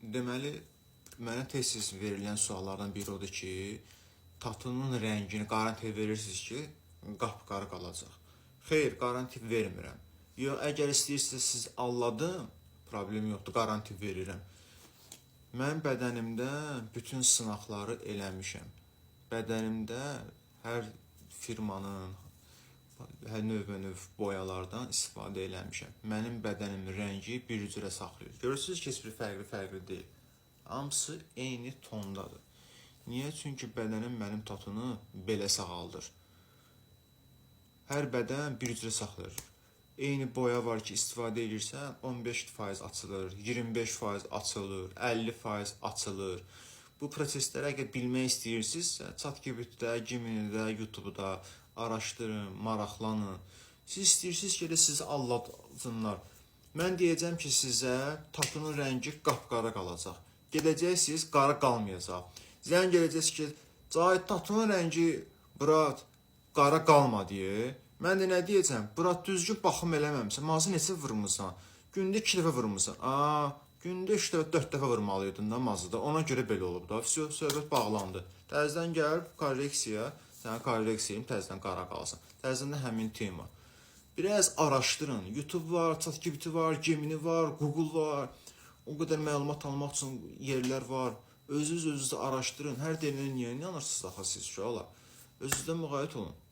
Deməli, mənə tez-tez verilən suallardan biri odur ki, tatının rəngini qaranti verirsiniz ki, qapqarı qalacaq. Xeyr, qaranti vermirəm. Yox, əgər istəyirsiniz siz alladın, problem yoxdur, qaranti verirəm. Mən bədənimdə bütün sınaqları eləmişəm. Bədənimdə hər firmanın, hər növbə-növ boyalardan istifadə eləmişəm. Mənim bədənimin rəngi bir cürə saxlayır. Görürsünüz ki, heç bir fərqli deyil. Hamısı eyni tondadır. Niyə? Çünki bədənim mənim tatını belə sağaldır. Hər bədən bir cürə saxlayır. Eyni boya var ki, istifadə edirsən, 15% açılır, 25% açılır, 50% açılır. Bu prosesləri əgər bilmək istəyirsinizsə, ChatGPT-də, Gemini-də, YouTube-da araşdırın, maraqlanın. Siz istəyirsiniz ki, sizi aldatsınlar. Mən deyəcəm ki, sizə tatının rəngi qapqara qalacaq. Gedəcəksiniz, qara qalmayacaq. Zəng gələcəksiniz ki, Cahit, tatının rəngi, brat, qara qalma deyə. Mən də nə deyəcəm? Brat, düzgün baxım eləməmsən. Mazı neçə vurmuşsan? Gündə 2 dəfə vurmuşsan. Gündə 3 dəfə, 4 dəfə vurmalıydın da mazıda. Ona görə belə olub da. Söhbət bağlandı. Təzədən gəlib korreksiya, sənə korreksiyayım, təzədən qara qalsın. Təzədən də həmin tema. Biraz araşdırın. YouTube var, ChatGPT var, Gemini var, Google var. O qədər məlumat almaq üçün yerlər var. Özünüz araşdırın. Hər deyilən niyə inanırsınız axı siz uşaqlar? Özünüzdən müğayət olun.